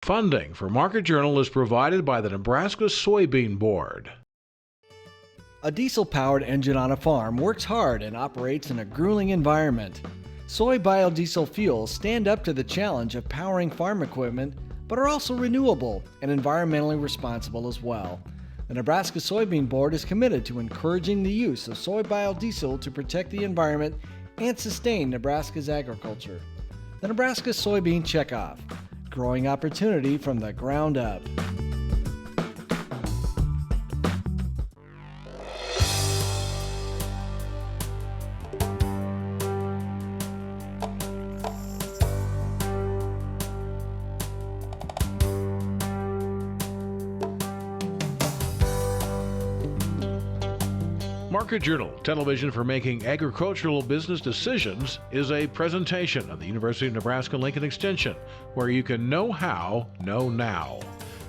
Funding for Market Journal is provided by the Nebraska Soybean Board. A diesel-powered engine on a farm works hard and operates in a grueling environment. Soy biodiesel fuels stand up to the challenge of powering farm equipment, but are also renewable and environmentally responsible as well. The Nebraska Soybean Board is committed to encouraging the use of soy biodiesel to protect the environment and sustain Nebraska's agriculture. The Nebraska Soybean Checkoff, growing opportunity from the ground up. Market Journal, television for making agricultural business decisions, is a presentation of the University of Nebraska-Lincoln Extension, where you can know how, know now.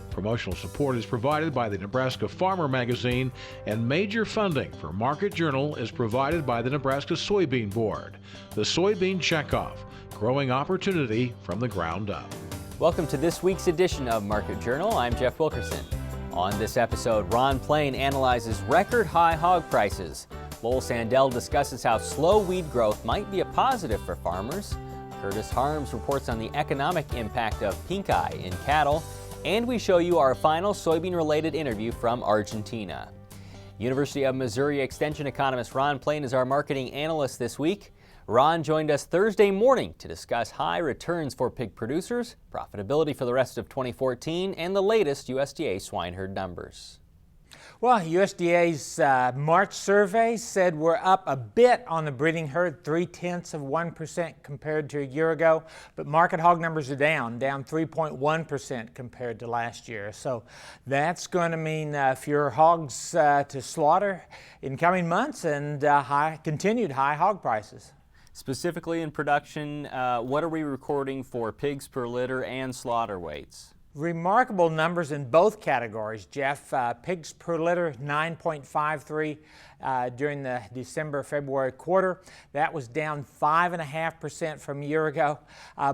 Promotional support is provided by the Nebraska Farmer Magazine, and major funding for Market Journal is provided by the Nebraska Soybean Board. The Soybean Checkoff, growing opportunity from the ground up. Welcome to this week's edition of Market Journal. I'm Jeff Wilkerson. On this episode, Ron Plain analyzes record high hog prices. Lowell Sandell discusses how slow weed growth might be a positive for farmers. Kurtis Harms reports on the economic impact of Pinkeye in cattle. And we show you our final soybean-related interview from Argentina. University of Missouri Extension economist Ron Plain is our marketing analyst this week. Ron joined us Thursday morning to discuss high returns for pig producers, profitability for the rest of 2014, and the latest USDA swine herd numbers. Well, USDA's March survey said we're up a bit on the breeding herd, 0.3% compared to a year ago, but market hog numbers are down 3.1% compared to last year. So that's going to mean fewer hogs to slaughter in coming months and continued high hog prices. Specifically in production, what are we recording for pigs per litter and slaughter weights? Remarkable numbers in both categories, Jeff. Pigs per litter, 9.53 during the December-February quarter. That was down 5.5% from a year ago.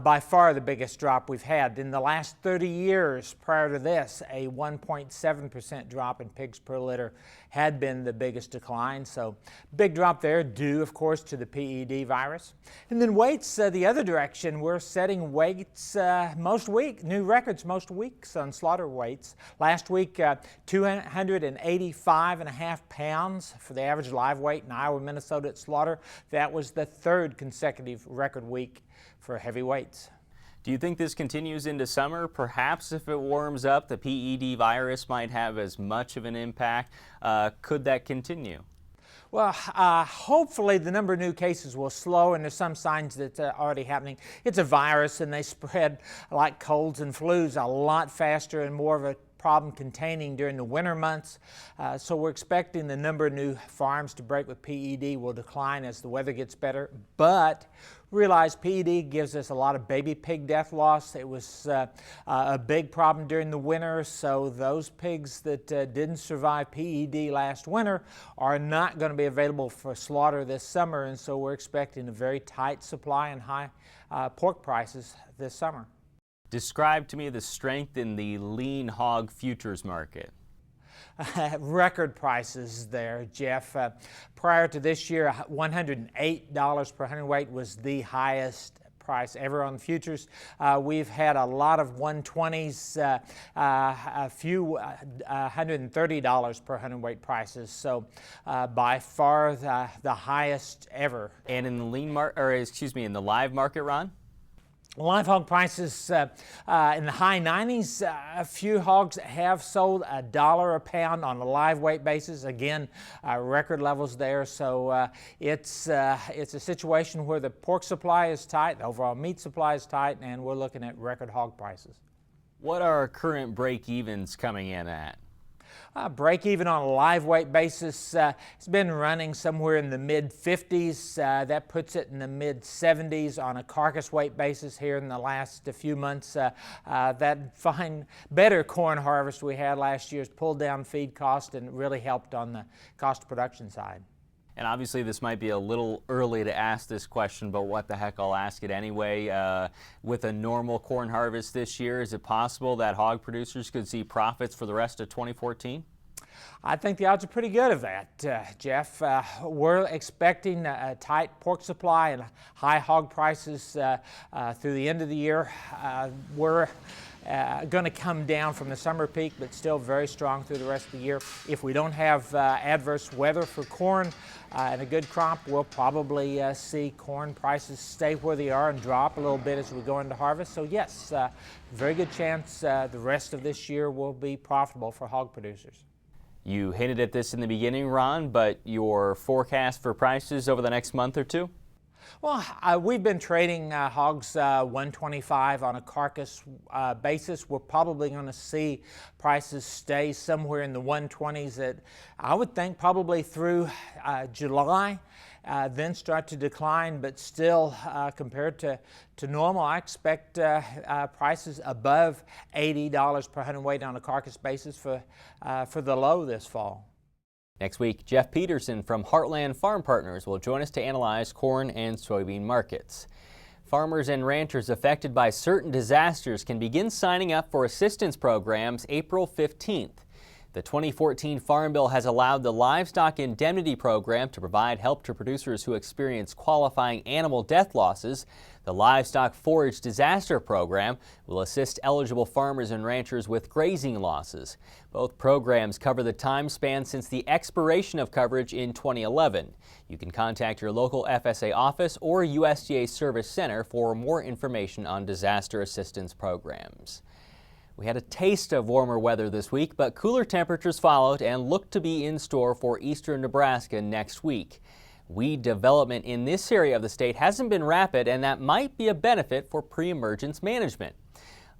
By far the biggest drop we've had. In the last 30 years prior to this, a 1.7% drop in pigs per litter had been the biggest decline. So big drop there, due of course to the PED virus. And then weights the other direction. We're setting weights most week, new records most weeks on slaughter weights. Last week, 285.5 pounds for the average live weight in Iowa, Minnesota at slaughter. That was the third consecutive record week for heavy weights. Do you think this continues into summer? Perhaps if it warms up, the PED virus might have as much of an impact. Could that continue? Well, hopefully the number of new cases will slow, and there's some signs that's already happening. It's a virus, and they spread like colds and flus a lot faster and more of a problem containing during the winter months. So we're expecting the number of new farms to break with PED will decline as the weather gets better. But realize PED gives us a lot of baby pig death loss. It was a big problem during the winter, so those pigs that didn't survive PED last winter are not going to be available for slaughter this summer, and so we're expecting a very tight supply and high pork prices this summer. Describe to me the strength in the lean hog futures market. Record prices there, Jeff. Prior to this year, $108 per hundredweight was the highest price ever on futures. We've had a lot of 120s, a few $130 per hundredweight prices. So by far the highest ever. And in the lean market, or excuse me, in the live market, Ron? Live hog prices in the high 90s. A few hogs have sold $1 a pound on a live weight basis. Again, record levels there. So it's a situation where the pork supply is tight, the overall meat supply is tight, and we're looking at record hog prices. What are our current break-evens coming in at? Break even on a live weight basis, it's been running somewhere in the mid-50s. That puts it in the mid-70s on a carcass weight basis here in the last few months. That fine, better corn harvest we had last year has pulled down feed cost and really helped on the cost of production side. And obviously this might be a little early to ask this question, but what the heck, I'll ask it anyway. With a normal corn harvest this year, is it possible that hog producers could see profits for the rest of 2014? I think the odds are pretty good of that, Jeff. We're expecting a tight pork supply and high hog prices through the end of the year. We're going to come down from the summer peak, but still very strong through the rest of the year. If we don't have adverse weather for corn and a good crop, we'll probably see corn prices stay where they are and drop a little bit as we go into harvest. So yes, very good chance the rest of this year will be profitable for hog producers. You hinted at this in the beginning, Ron, but your forecast for prices over the next month or two? Well, we've been trading hogs 125 on a carcass basis. We're probably going to see prices stay somewhere in the 120s at, I would think, probably through July, then start to decline, but still compared to normal, I expect prices above $80 per hundredweight on a carcass basis for the low this fall. Next week, Jeff Peterson from Heartland Farm Partners will join us to analyze corn and soybean markets. Farmers and ranchers affected by certain disasters can begin signing up for assistance programs April 15th. The 2014 Farm Bill has allowed the Livestock Indemnity Program to provide help to producers who experience qualifying animal death losses. The Livestock Forage Disaster Program will assist eligible farmers and ranchers with grazing losses. Both programs cover the time span since the expiration of coverage in 2011. You can contact your local FSA office or USDA Service Center for more information on disaster assistance programs. We had a taste of warmer weather this week, but cooler temperatures followed and look to be in store for eastern Nebraska next week. Weed development in this area of the state hasn't been rapid, and that might be a benefit for pre-emergence management.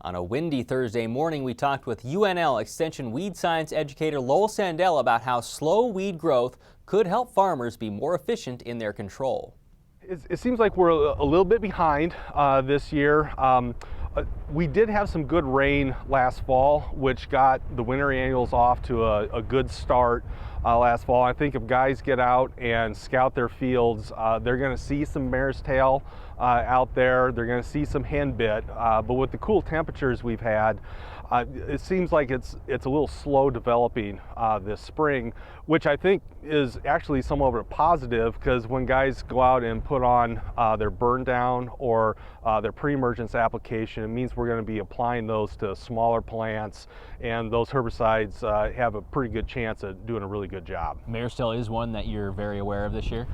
On a windy Thursday morning, we talked with UNL Extension weed science educator Lowell Sandell about how slow weed growth could help farmers be more efficient in their control. It seems like we're a little bit behind this year. We did have some good rain last fall, which got the winter annuals off to a good start last fall. I think if guys get out and scout their fields, they're going to see some mare's tail out there. They're going to see some hen bit. But with the cool temperatures we've had, it seems like it's a little slow developing this spring, which I think is actually somewhat of a positive, because when guys go out and put on their burn down or their pre-emergence application, it means we're going to be applying those to smaller plants, and those herbicides have a pretty good chance of doing a really good job. Mare's tail is one that you're very aware of this year?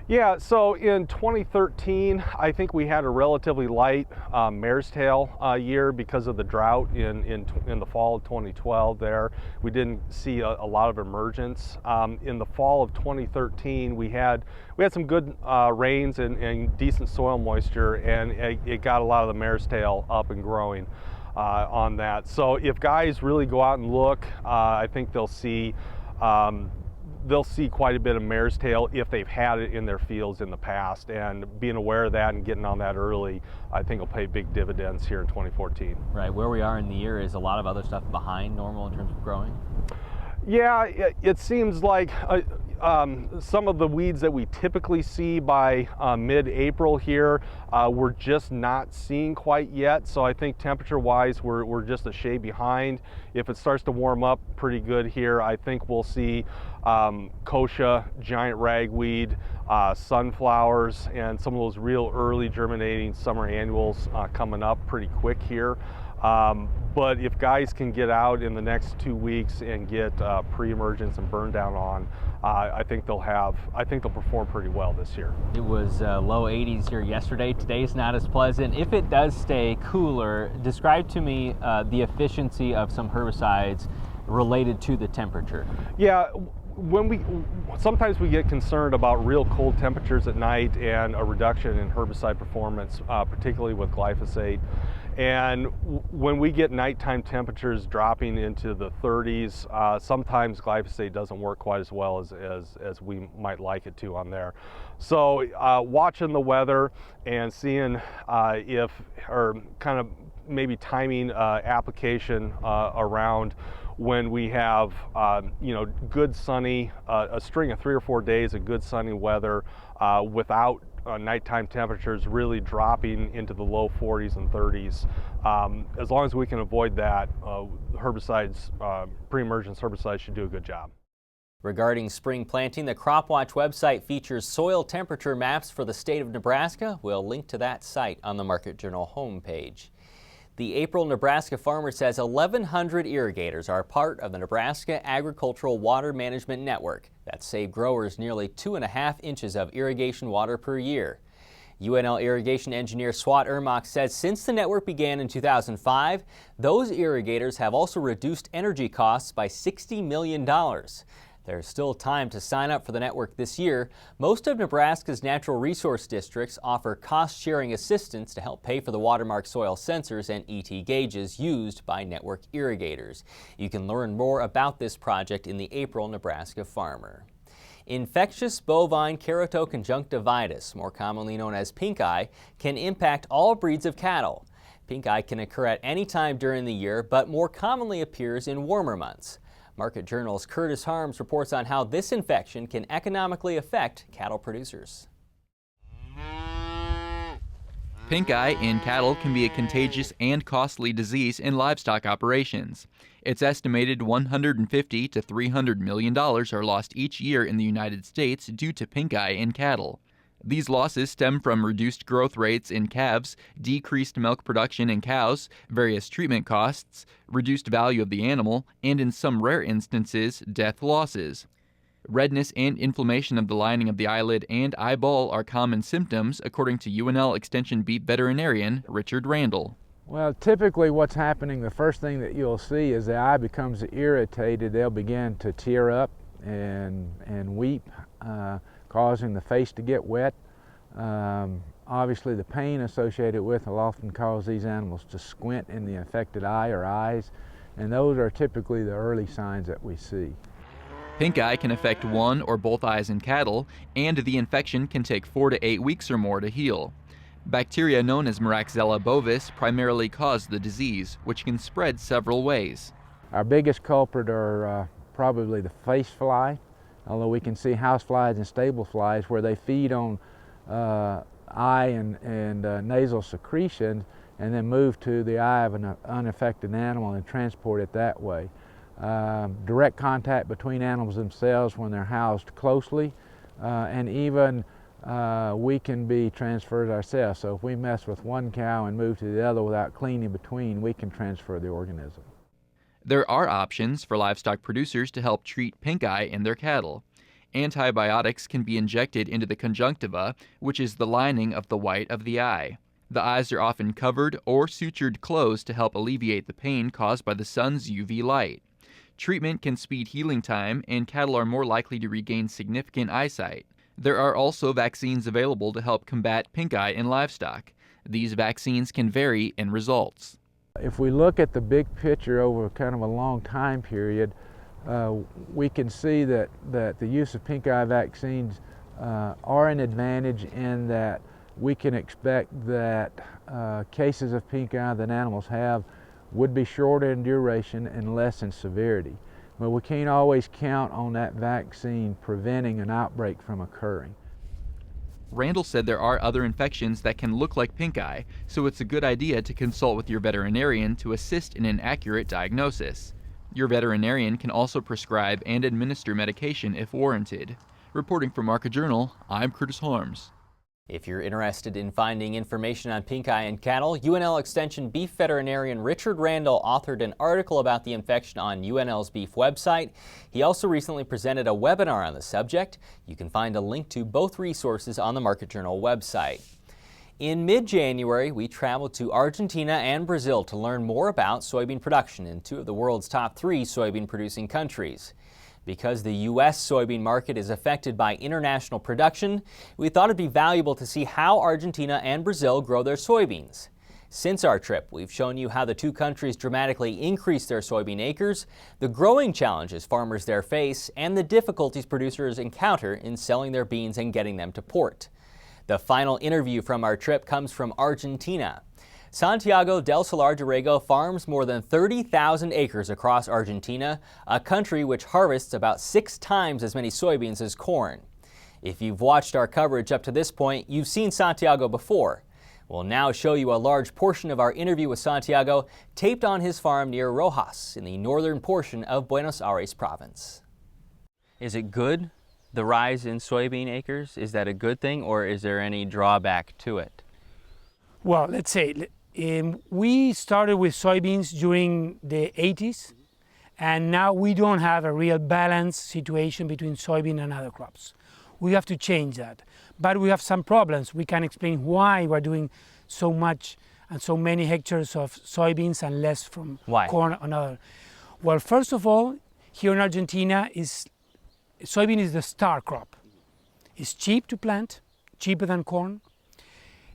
Yeah, so in 2013, I think we had a relatively light mare's tail year because of the drought in the fall of 2012 there. We didn't see a lot of emergence. In the fall of 2013, we had some good rains and decent soil moisture, and it got a lot of the mare's tail up and growing on that. So if guys really go out and look, I think they'll see quite a bit of mare's tail if they've had it in their fields in the past, and being aware of that and getting on that early, I think will pay big dividends here in 2014. Right, where we are in the year is a lot of other stuff behind normal in terms of growing? Yeah, it seems like some of the weeds that we typically see by mid-April here, we're just not seeing quite yet. So I think temperature-wise, we're just a shade behind. If it starts to warm up pretty good here, I think we'll see kochia, giant ragweed, sunflowers, and some of those real early germinating summer annuals coming up pretty quick here. But if guys can get out in the next 2 weeks and get pre-emergence and burn down on, I think they'll perform pretty well this year. It was low 80s here yesterday. Today's not as pleasant. If it does stay cooler, describe to me the efficiency of some herbicides related to the temperature. Yeah. Sometimes we get concerned about real cold temperatures at night and a reduction in herbicide performance, particularly with glyphosate. And when we get nighttime temperatures dropping into the 30s, sometimes glyphosate doesn't work quite as well as we might like it to on there. So watching the weather and seeing maybe timing application around when we have good sunny, a string of 3 or 4 days of good sunny weather without nighttime temperatures really dropping into the low 40s and 30s. As long as we can avoid that, herbicides, pre-emergence herbicides should do a good job. Regarding spring planting, the Crop Watch website features soil temperature maps for the state of Nebraska. We'll link to that site on the Market Journal homepage. The April Nebraska Farmer says 1,100 irrigators are part of the Nebraska Agricultural Water Management Network that save growers nearly 2.5 inches of irrigation water per year. UNL irrigation engineer Swat Ermach says since the network began in 2005, those irrigators have also reduced energy costs by $60 million. There's still time to sign up for the network this year. Most of Nebraska's natural resource districts offer cost-sharing assistance to help pay for the watermark soil sensors and ET gauges used by network irrigators. You can learn more about this project in the April Nebraska Farmer. Infectious bovine keratoconjunctivitis, more commonly known as pinkeye, can impact all breeds of cattle. Pinkeye can occur at any time during the year, but more commonly appears in warmer months. Market Journal's Kurtis reports on how this infection can economically affect cattle producers. Pinkeye in cattle can be a contagious and costly disease in livestock operations. It's estimated $150 to $300 million are lost each year in the United States due to pinkeye in cattle. These losses stem from reduced growth rates in calves, decreased milk production in cows, various treatment costs, reduced value of the animal, and in some rare instances, death losses. Redness and inflammation of the lining of the eyelid and eyeball are common symptoms, according to UNL Extension beef veterinarian Richard Randall. Well, typically what's happening, the first thing that you'll see is the eye becomes irritated. They'll begin to tear up and weep, causing the face to get wet. Obviously the pain associated with will often cause these animals to squint in the affected eye or eyes, and those are typically the early signs that we see. Pinkeye can affect one or both eyes in cattle, and the infection can take 4 to 8 weeks or more to heal. Bacteria known as Moraxella bovis primarily cause the disease, which can spread several ways. Our biggest culprit are probably the face fly, although we can see house flies and stable flies where they feed on eye and nasal secretions and then move to the eye of an unaffected animal and transport it that way. Direct contact between animals themselves when they're housed closely, and even we can be transferred ourselves. So if we mess with one cow and move to the other without cleaning between, we can transfer the organism. There are options for livestock producers to help treat pinkeye in their cattle. Antibiotics can be injected into the conjunctiva, which is the lining of the white of the eye. The eyes are often covered or sutured closed to help alleviate the pain caused by the sun's UV light. Treatment can speed healing time, and cattle are more likely to regain significant eyesight. There are also vaccines available to help combat pinkeye in livestock. These vaccines can vary in results. If we look at the big picture over kind of a long time period, we can see that the use of pinkeye vaccines are an advantage in that we can expect that cases of pinkeye that animals have would be shorter in duration and less in severity. But we can't always count on that vaccine preventing an outbreak from occurring. Randall said there are other infections that can look like pinkeye, so it's a good idea to consult with your veterinarian to assist in an accurate diagnosis. Your veterinarian can also prescribe and administer medication if warranted. Reporting for Market Journal, I'm Kurtis Harms. If you're interested in finding information on pinkeye in cattle, UNL Extension beef veterinarian Richard Randall authored an article about the infection on UNL's beef website. He also recently presented a webinar on the subject. You can find a link to both resources on the Market Journal website. In mid-January, we traveled to Argentina and Brazil to learn more about soybean production in two of the world's top 3 soybean-producing countries. Because the U.S. soybean market is affected by international production, we thought it'd be valuable to see how Argentina and Brazil grow their soybeans. Since our trip, we've shown you how the two countries dramatically increase their soybean acres, the growing challenges farmers there face, and the difficulties producers encounter in selling their beans and getting them to port. The final interview from our trip comes from Argentina. Santiago del Solar Dorrego farms more than 30,000 acres across Argentina, a country which harvests about 6 times as many soybeans as corn. If you've watched our coverage up to this point, you've seen Santiago before. We'll now show you a large portion of our interview with Santiago taped on his farm near Rojas in the northern portion of Buenos Aires province. Is it good, the rise in soybean acres? Is that a good thing, or is there any drawback to it? Well, let's say we started with soybeans during the 80s, and now we don't have a real balanced situation between soybean and other crops. We have to change that. But we have some problems. We can explain why we're doing so much and so many hectares of soybeans and less from corn and other. Well, first of all, here in Argentina, soybean is the star crop. It's cheap to plant, cheaper than corn.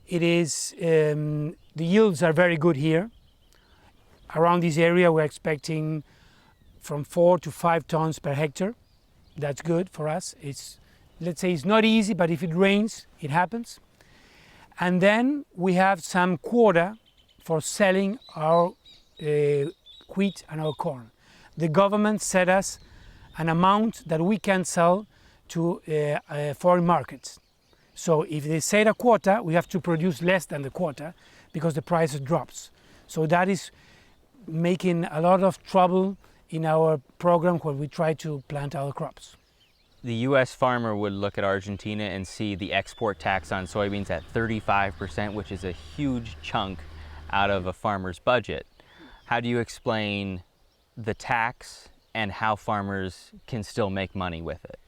It is, the yields are very good here. Around this area, we're expecting from 4 to 5 tons per hectare. That's good for us. Let's say it's not easy, but if it rains, it happens. And then we have some quota for selling our wheat and our corn. The government set us an amount that we can sell to foreign markets. So if they set a quota, we have to produce less than the quota because the price drops. So that is making a lot of trouble in our program where we try to plant our crops. The U.S. farmer would look at Argentina and see the export tax on soybeans at 35%, which is a huge chunk out of a farmer's budget. How do you explain the tax and how farmers can still make money with it?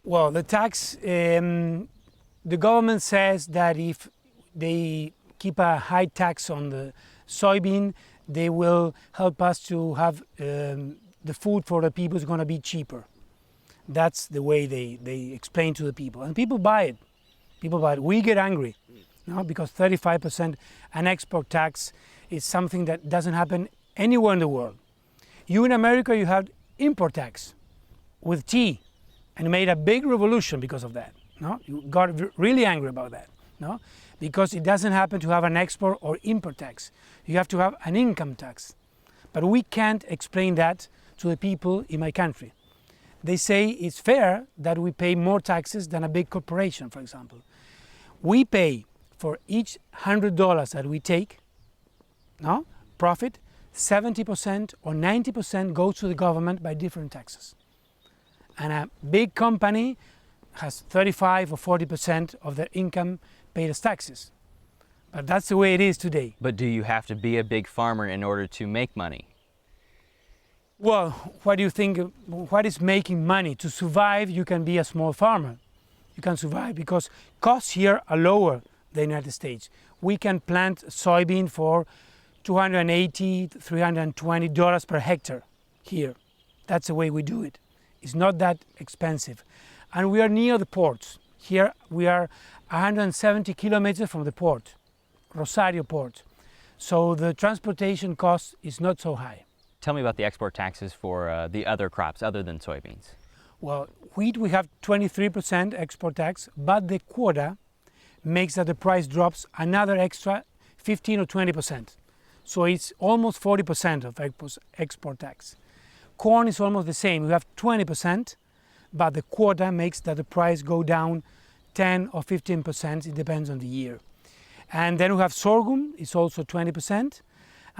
Well, the tax, the government says that if they keep a high tax on the soybean, they will help us to have the food for the people is going to be cheaper. That's the way they explain to the people, and people buy it. People buy it. We get angry, because 35% an export tax is something that doesn't happen anywhere in the world. You in America, you have import tax with tea, and it made a big revolution because of that. You got really angry about that, because it doesn't happen to have an export or import tax. You have to have an income tax, but we can't explain that to the people in my country. They say it's fair that we pay more taxes than a big corporation, for example. We pay for each $100 that we take, profit, 70% or 90% goes to the government by different taxes. And a big company has 35 or 40% of their income paid as taxes. But that's the way it is today. But do you have to be a big farmer in order to make money? Well, what do you think, what is making money? To survive, you can be a small farmer. You can survive because costs here are lower than the United States. We can plant soybean for $280, $320 per hectare here. That's the way we do it. It's not that expensive. And we are near the ports. Here we are 170 kilometers from the port, Rosario port. So the transportation cost is not so high. Tell me about the export taxes for the other crops other than soybeans. Well, wheat we have 23% export tax, but the quota makes that the price drops another extra 15 or 20%. So it's almost 40% of export tax. Corn is almost the same. We have 20%, but the quota makes that the price go down 10 or 15%. It depends on the year. And then we have sorghum. It's also 20%.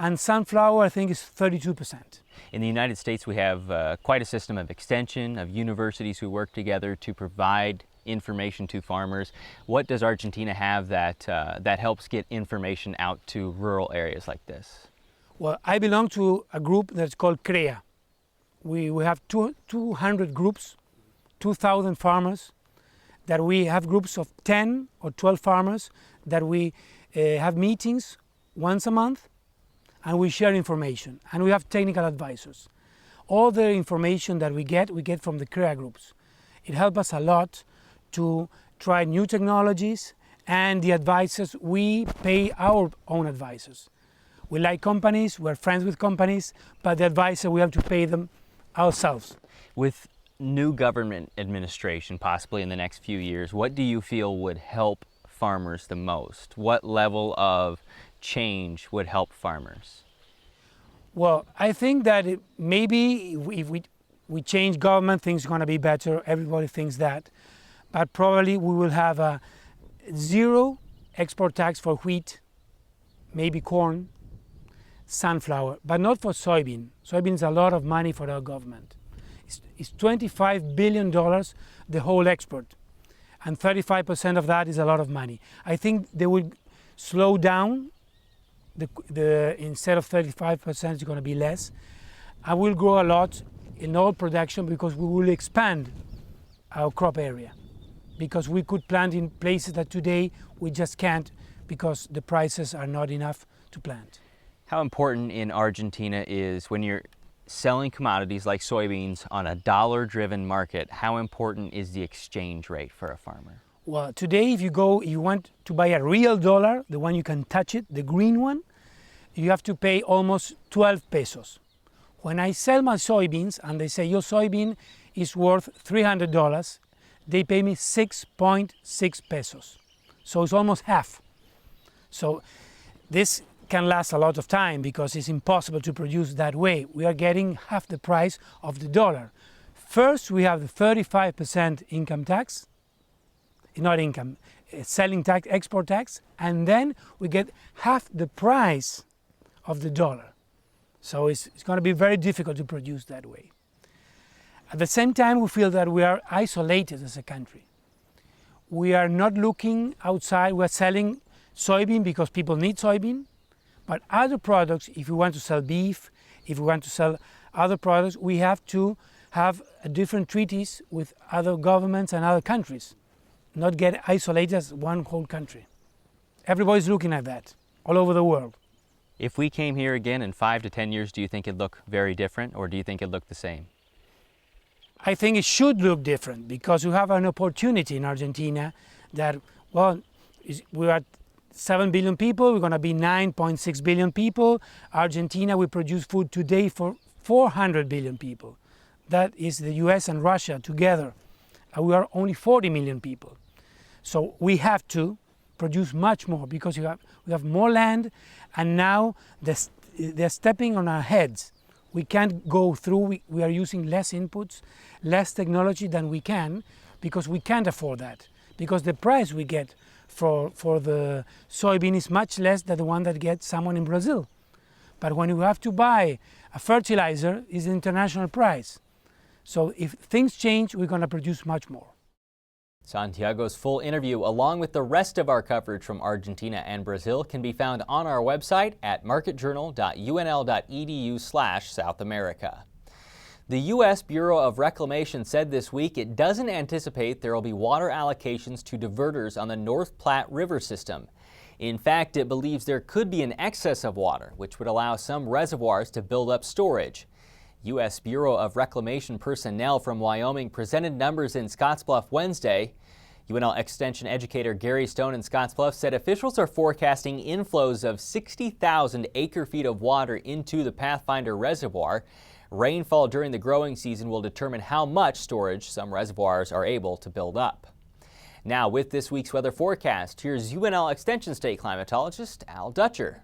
And sunflower, I think, is 32%. In the United States, we have quite a system of extension, of universities who work together to provide information to farmers. What does Argentina have that helps get information out to rural areas like this? Well, I belong to a group that's called CREA. We have 200 groups, 2,000 farmers, that we have groups of 10 or 12 farmers that we have meetings once a month, and we share information, and we have technical advisors. All the information that we get from the CREA groups. It helps us a lot to try new technologies, and the advisors, we pay our own advisors. We like companies, we're friends with companies, but the advisor, we have to pay them ourselves. With new government administration, possibly in the next few years, what do you feel would help farmers the most? What level of change would help farmers? Well, I think that maybe if we change government, things are going to be better. Everybody thinks that. But probably we will have a zero export tax for wheat, maybe corn, sunflower, but not for soybean. Soybean is a lot of money for our government. It's $25 billion, the whole export. And 35% of that is a lot of money. I think they will slow down. Instead of 35%, it's going to be less. I will grow a lot in all production because we will expand our crop area. Because we could plant in places that today we just can't because the prices are not enough to plant. How important in Argentina is when you're selling commodities like soybeans on a dollar-driven market, how important is the exchange rate for a farmer? Well, today if you want to buy a real dollar, the one you can touch it, the green one, you have to pay almost 12 pesos. When I sell my soybeans and they say your soybean is worth $300, they pay me 6.6 pesos. So it's almost half. So this can last a lot of time because it's impossible to produce that way. We are getting half the price of the dollar. First, we have the 35% income tax, not income, selling tax, export tax, and then we get half the price of the dollar. So it's going to be very difficult to produce that way. At the same time, we feel that we are isolated as a country. We are not looking outside. We're selling soybean because people need soybean. But other products, if we want to sell beef, if we want to sell other products, we have to have a different treaties with other governments and other countries, not get isolated as one whole country. Everybody's looking at that all over the world. If we came here again in 5 to 10 years, do you think it'd look very different or do you think it'd look the same? I think it should look different because we have an opportunity in Argentina that, well, we are 7 billion people, we're going to be 9.6 billion people. Argentina, we produce food today for 400 billion people. That is the US and Russia together. We are only 40 million people. So we have to produce much more because we have more land and now they're stepping on our heads. We can't go through, we are using less inputs, less technology than we can because we can't afford that. Because the price we get for the soybean is much less than the one that gets someone in Brazil. But when you have to buy a fertilizer, it's an international price. So if things change, we're going to produce much more. Santiago's full interview, along with the rest of our coverage from Argentina and Brazil, can be found on our website at marketjournal.unl.edu/South America. The U.S. Bureau of Reclamation said this week it doesn't anticipate there will be water allocations to diverters on the North Platte River system. In fact, it believes there could be an excess of water, which would allow some reservoirs to build up storage. U.S. Bureau of Reclamation personnel from Wyoming presented numbers in Scottsbluff Wednesday. UNL Extension educator Gary Stone in Scottsbluff said officials are forecasting inflows of 60,000 acre-feet of water into the Pathfinder Reservoir. Rainfall during the growing season will determine how much storage some reservoirs are able to build up. Now, with this week's weather forecast, here's UNL Extension State climatologist Al Dutcher.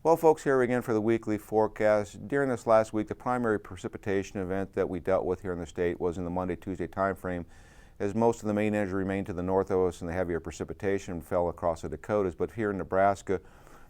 Well, folks, here again for the weekly forecast. During this last week, the primary precipitation event that we dealt with here in the state was in the Monday-Tuesday time frame, as most of the main energy remained to the north of us and the heavier precipitation fell across the Dakotas. But here in Nebraska,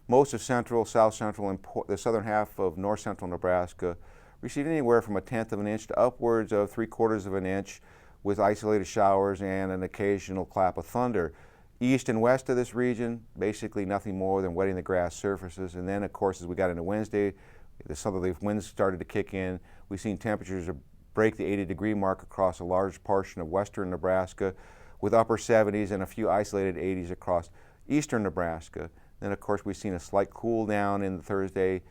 most of central, south central, and the southern half of north central Nebraska received anywhere from 1/10 of an inch to upwards of 3/4 of an inch with isolated showers and an occasional clap of thunder. East and west of this region, basically nothing more than wetting the grass surfaces. And then, of course, as we got into Wednesday, the southerly winds started to kick in. We've seen temperatures break the 80-degree mark across a large portion of western Nebraska, with upper 70s and a few isolated 80s across eastern Nebraska. Then, of course, we've seen a slight cool down in the Thursday,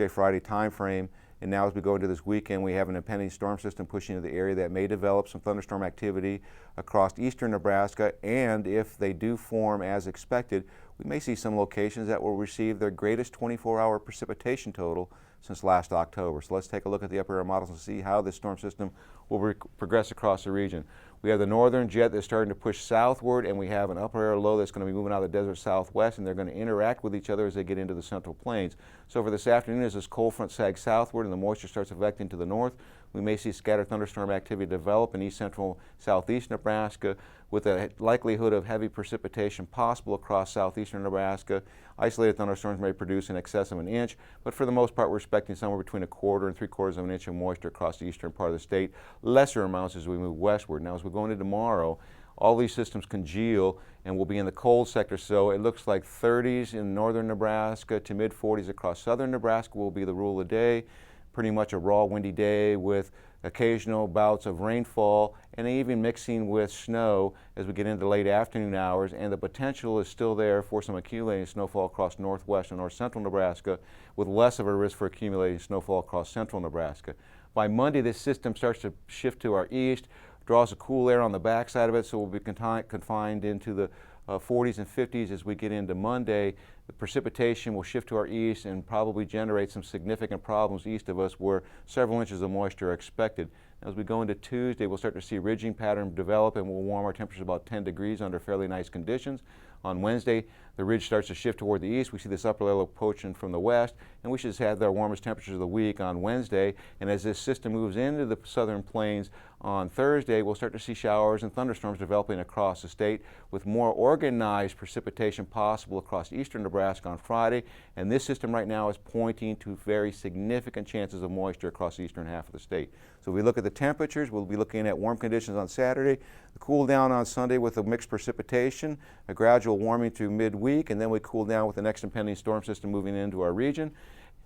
Friday time frame. And now as we go into this weekend, we have an impending storm system pushing into the area that may develop some thunderstorm activity across eastern Nebraska. And if they do form as expected, we may see some locations that will receive their greatest 24-hour precipitation total since last October. So let's take a look at the upper air models and see how this storm system will progress across the region. We have the northern jet that's starting to push southward, and we have an upper air low that's going to be moving out of the desert southwest, and they're going to interact with each other as they get into the central plains. So for this afternoon, as this cold front sags southward and the moisture starts affecting to the north, we may see scattered thunderstorm activity develop in east central southeast Nebraska, with a likelihood of heavy precipitation possible across southeastern Nebraska. Isolated thunderstorms may produce in excess of an inch, but for the most part we're expecting somewhere between 1/4 and 3/4 of an inch of moisture across the eastern part of the state. Lesser amounts as we move westward. Now as we go into tomorrow, all these systems congeal and will be in the cold sector, so it looks like 30s in northern Nebraska to mid-40s across southern Nebraska will be the rule of the day. Pretty much a raw, windy day with occasional bouts of rainfall and even mixing with snow as we get into late afternoon hours, and the potential is still there for some accumulating snowfall across northwest and north central Nebraska, with less of a risk for accumulating snowfall across central Nebraska. By Monday, this system starts to shift to our east, draws a cool air on the backside of it, so we'll be confined into the 40s and 50s as we get into Monday. The precipitation will shift to our east and probably generate some significant problems east of us where several inches of moisture are expected. As we go into Tuesday, we'll start to see ridging pattern develop and we'll warm our temperatures about 10 degrees under fairly nice conditions. On Wednesday, the ridge starts to shift toward the east. We see this upper level approaching from the west, and we should have our warmest temperatures of the week on Wednesday. And as this system moves into the southern plains on Thursday, we'll start to see showers and thunderstorms developing across the state, with more organized precipitation possible across eastern Nebraska on Friday. And this system right now is pointing to very significant chances of moisture across the eastern half of the state. So if we look at the temperatures, we'll be looking at warm conditions on Saturday, the cool down on Sunday with a mixed precipitation, a gradual warming through midweek, and then we cool down with the next impending storm system moving into our region.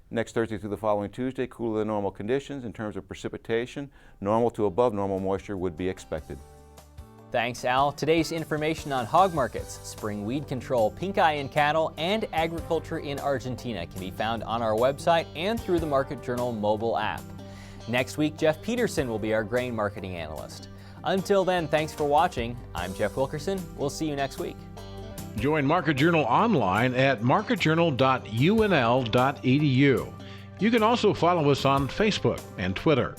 Next Thursday through the following Tuesday, cooler than normal conditions in terms of precipitation. Normal to above normal moisture would be expected. Thanks, Al. Today's information on hog markets, spring weed control, pinkeye in cattle, and agriculture in Argentina can be found on our website and through the Market Journal mobile app. Next week, Jeff Peterson will be our grain marketing analyst. Until then, thanks for watching. I'm Jeff Wilkerson. We'll see you next week. Join Market Journal online at marketjournal.unl.edu. You can also follow us on Facebook and Twitter.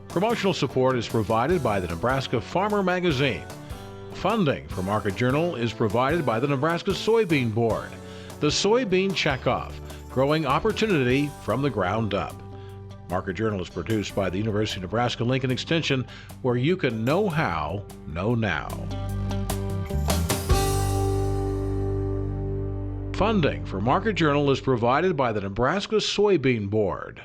Promotional support is provided by the Nebraska Farmer Magazine. Funding for Market Journal is provided by the Nebraska Soybean Board. The Soybean Checkoff, growing opportunity from the ground up. Market Journal is produced by the University of Nebraska-Lincoln Extension, where you can know how, know now. Funding for Market Journal is provided by the Nebraska Soybean Board.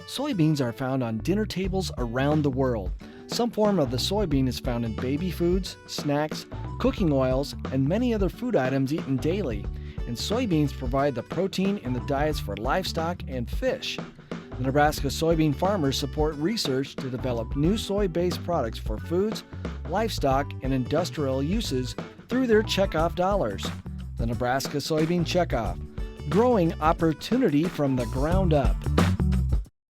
Soybeans are found on dinner tables around the world. Some form of the soybean is found in baby foods, snacks, cooking oils, and many other food items eaten daily. And soybeans provide the protein in the diets for livestock and fish. The Nebraska soybean farmers support research to develop new soy-based products for foods, livestock, and industrial uses through their checkoff dollars. The Nebraska Soybean Checkoff, growing opportunity from the ground up.